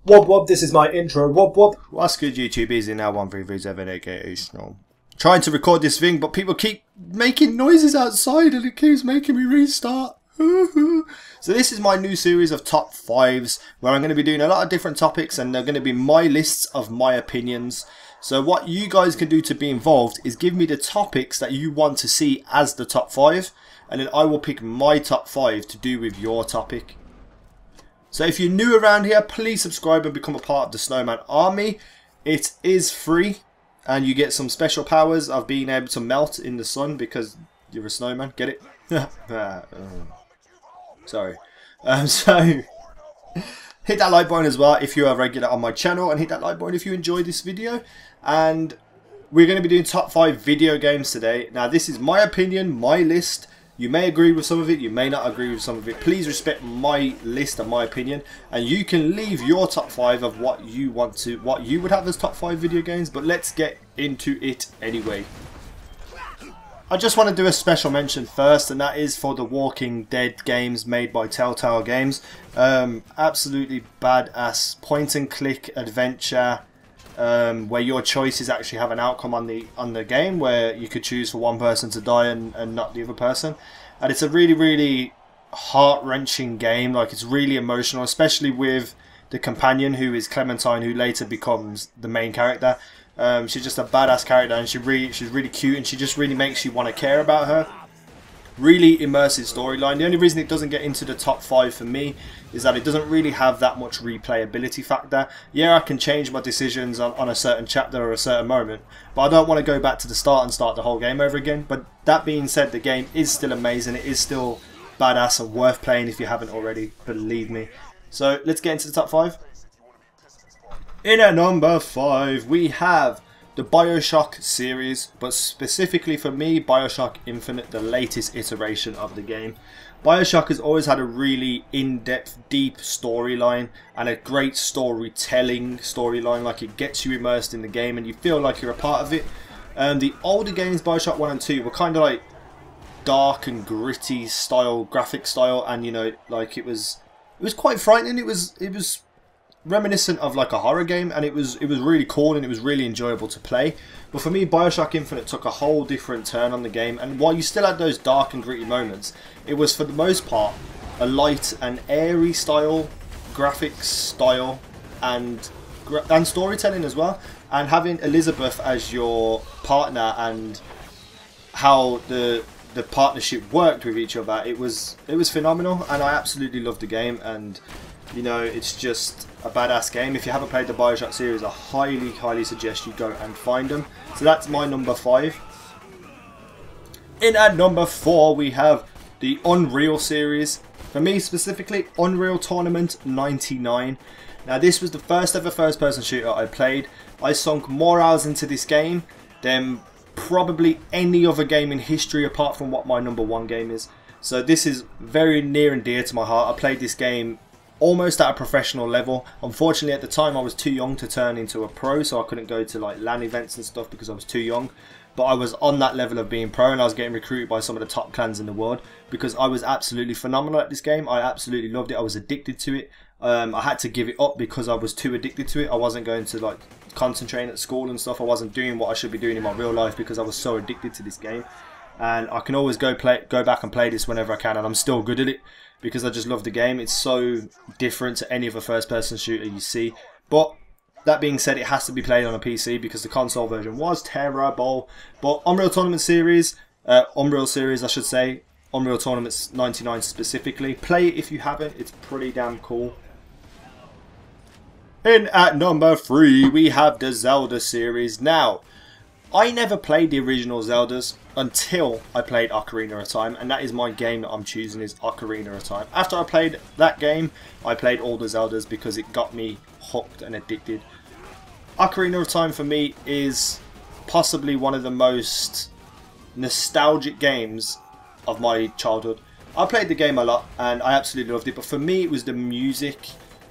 Wob wob, this is my intro. Wob wob. What's good, YouTube? Easy now, 1337 aka Snow. Trying to record this thing, but people keep making noises outside and it keeps making me restart. So this is my new series of top 5s where I'm going to be doing a lot of different topics and they're going to be my lists of my opinions. So what you guys can do to be involved is give me the topics that you want to see as the top 5, and then I will pick my top 5 to do with your topic. So if you're new around here, please subscribe and become a part of the Snowman Army. It is free and you get some special powers of being able to melt in the sun because you're a snowman. Get it? Sorry. So hit that like button as well if you are regular on my channel, and hit that like button if you enjoyed this video. And we're going to be doing top 5 video games today. Now this is my opinion, my list. You may agree with some of it, you may not agree with some of it. Please respect my list and my opinion, and you can leave your top 5 of what you want to, what you would have as top 5 video games. But let's get into it anyway. I just want to do a special mention first, and that is for the Walking Dead games made by Telltale Games. Absolutely badass point and click adventure, where your choices actually have an outcome on the game, where you could choose for one person to die and not the other person. And it's a really heart-wrenching game. Like, it's really emotional, especially with the companion, who is Clementine, who later becomes the main character. She's just a badass character, and she's really cute, and she just really makes you want to care about her. Really immersive storyline. The only reason it doesn't get into the top 5 for me is that it doesn't really have that much replayability factor. Yeah, I can change my decisions on a certain chapter or a certain moment, but I don't want to go back to the start and start the whole game over again. But that being said, the game is still amazing. It is still badass and worth playing if you haven't already, believe me. So let's get into the top 5. In at number 5 we have the BIOSHOCK series, but specifically for me, BIOSHOCK Infinite, the latest iteration of the game. BIOSHOCK has always had a really in-depth, deep storyline and a great storytelling storyline. Like, it gets you immersed in the game and you feel like you're a part of it. The older games, BIOSHOCK 1 and 2, were kind of like dark and gritty style, graphic style, and you know, like it was quite frightening. It was reminiscent of like a horror game, and it was really cool and it was really enjoyable to play. But for me, BIOSHOCK Infinite took a whole different turn on the game, and while you still had those dark and gritty moments, it was for the most part a light and airy style, graphics style, and storytelling as well. And having Elizabeth as your partner and how the partnership worked with each other, it was phenomenal, and I absolutely loved the game. And you know, it's just a badass game. If you haven't played the BIOSHOCK series, I highly suggest you go and find them. So that's my number 5. In at number 4 we have the Unreal series. For me specifically, Unreal Tournament 99. Now this was the first ever first person shooter I played. I sunk more hours into this game than probably any other game in history, apart from what my number 1 game is. So this is very near and dear to my heart. I played this game almost at a professional level. Unfortunately at the time I was too young to turn into a pro, so I couldn't go to like LAN events and stuff because I was too young. But I was on that level of being pro, and I was getting recruited by some of the top clans in the world because I was absolutely phenomenal at this game. I absolutely loved it. I was addicted to it. I had to give it up because I was too addicted to it. I wasn't going to like concentrate at school and stuff. I wasn't doing what I should be doing in my real life because I was so addicted to this game. And I can always go back and play this whenever I can, and I'm still good at it because I just love the game. It's so different to any other first person shooter you see. But that being said, it has to be played on a PC because the console version was terrible. But Unreal Tournament series, Unreal series I should say, Unreal Tournament 99 specifically, play it if you haven't. It's pretty damn cool. In at number 3 we have the Zelda series. Now, I never played the original Zeldas until I played Ocarina of Time, and that is my game that I'm choosing, is Ocarina of Time. After I played that game, I played all the Zeldas because it got me hooked and addicted. Ocarina of Time for me is possibly one of the most nostalgic games of my childhood. I played the game a lot and I absolutely loved it, but for me it was the music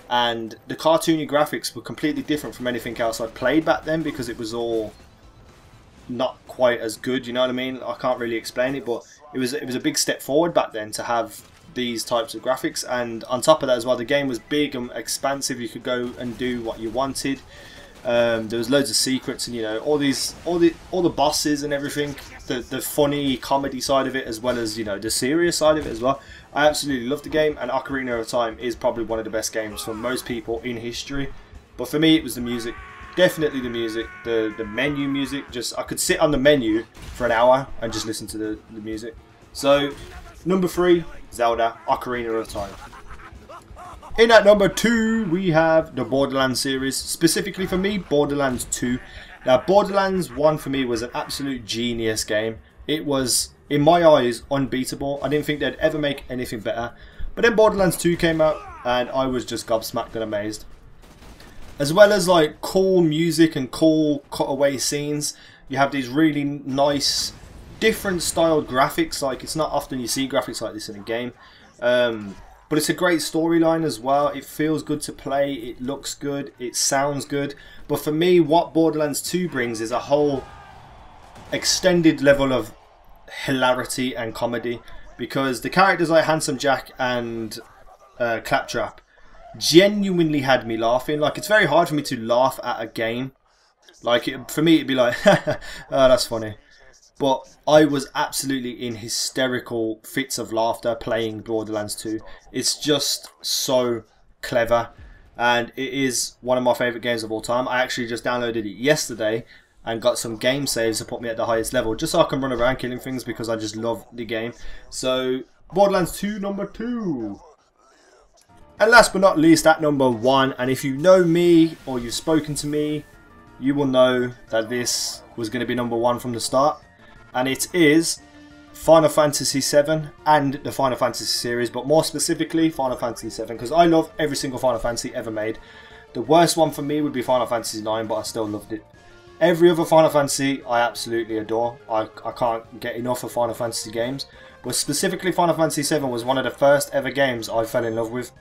and the cartoony graphics were completely different from anything else I'd played back then because it was all not quite as good, you know what I mean? I can't really explain it, but it was a big step forward back then to have these types of graphics, and on top of that as well, the game was big and expansive. You could go and do what you wanted. There was loads of secrets, and you know, all the bosses and everything. The funny comedy side of it, as well as, you know, the serious side of it as well. I absolutely loved the game, and Ocarina of Time is probably one of the best games for most people in history. But for me, it was the music. Definitely the music, the menu music. Just, I could sit on the menu for an hour and just listen to the music. So, number 3, Zelda, Ocarina of Time. In at number 2, we have the Borderlands series. Specifically for me, Borderlands 2. Now, Borderlands 1 for me was an absolute genius game. It was, in my eyes, unbeatable. I didn't think they'd ever make anything better. But then Borderlands 2 came out, and I was just gobsmacked and amazed. As well as like cool music and cool cutaway scenes, you have these really nice, different styled graphics. Like, it's not often you see graphics like this in a game. But it's a great storyline as well. It feels good to play, it looks good, it sounds good. But for me, what Borderlands 2 brings is a whole extended level of hilarity and comedy. Because the characters like Handsome Jack and Claptrap genuinely had me laughing. Like, it's very hard for me to laugh at a game. Like, for me, it'd be like, oh, that's funny. But I was absolutely in hysterical fits of laughter playing Borderlands 2. It's just so clever, and it is one of my favourite games of all time. I actually just downloaded it yesterday and got some game saves to put me at the highest level, just so I can run around killing things, because I just love the game. So, Borderlands 2, number 2. And last but not least, at number 1, and if you know me or you've spoken to me, you will know that this was going to be number 1 from the start. And it is Final Fantasy VII and the Final Fantasy series, but more specifically Final Fantasy VII, because I love every single Final Fantasy ever made. The worst one for me would be Final Fantasy IX, but I still loved it. Every other Final Fantasy I absolutely adore. I can't get enough of Final Fantasy games. But specifically Final Fantasy VII was one of the first ever games I fell in love with.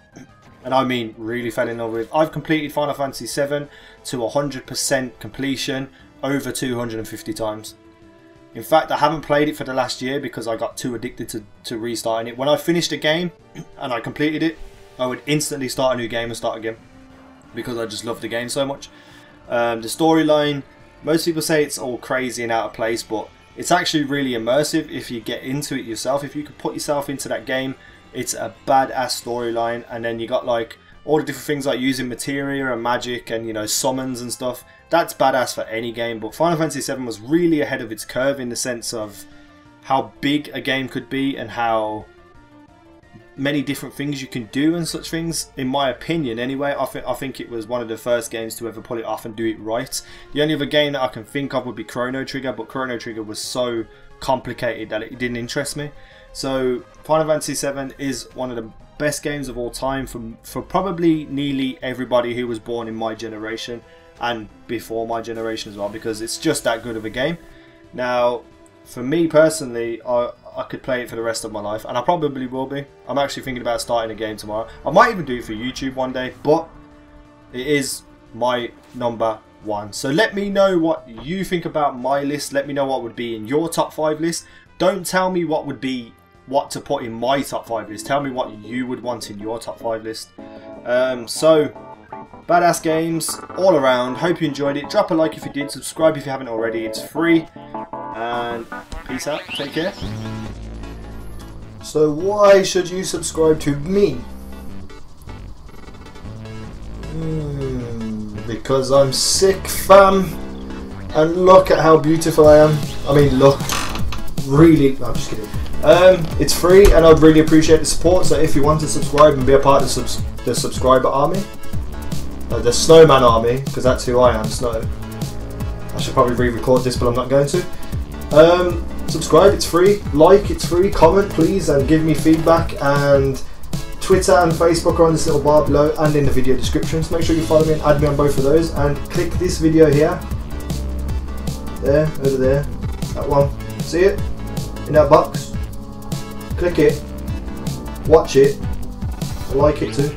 And I mean really fell in love with. I've completed Final Fantasy VII to 100% completion over 250 times. In fact, I haven't played it for the last year because I got too addicted to restarting it. When I finished a game and I completed it, I would instantly start a new game and start again, because I just love the game so much. The storyline, most people say it's all crazy and out of place, but it's actually really immersive if you get into it yourself. If you could put yourself into that game, it's a badass storyline. And then you got like all the different things like using materia and magic and, you know, summons and stuff. That's badass for any game, but Final Fantasy VII was really ahead of its curve in the sense of how big a game could be and how many different things you can do and such things. In my opinion anyway, I think it was one of the first games to ever pull it off and do it right. The only other game that I can think of would be Chrono Trigger, but Chrono Trigger was so complicated that it didn't interest me. So Final Fantasy VII is one of the best games of all time for probably nearly everybody who was born in my generation and before my generation as well, because it's just that good of a game. Now, for me personally, I could play it for the rest of my life, and I probably will be. I'm actually thinking about starting a game tomorrow. I might even do it for YouTube one day, but it is my number 1. So let me know what you think about my list. Let me know what would be in your top 5 list. Don't tell me what to put in my top 5 list. Tell me what you would want in your top 5 list. So badass games all around. Hope you enjoyed it. Drop a like if you did. Subscribe if you haven't already. It's free. And peace out. Take care. So why should you subscribe to me? Because I'm sick, fam. And look at how beautiful I am. I mean, look. Really. No, I'm just kidding. It's free, and I'd really appreciate the support. So if you want to subscribe and be a part of the subscriber army, the snowman army, because that's who I am, Snow. I should probably re-record this, but I'm not going to. Subscribe, it's free. Like, it's free. Comment, please, and give me feedback. And Twitter and Facebook are on this little bar below and in the video description. So make sure you follow me and add me on both of those. And click this video here. There, over there. That one. See it? In that box. Click it. Watch it. I like it too.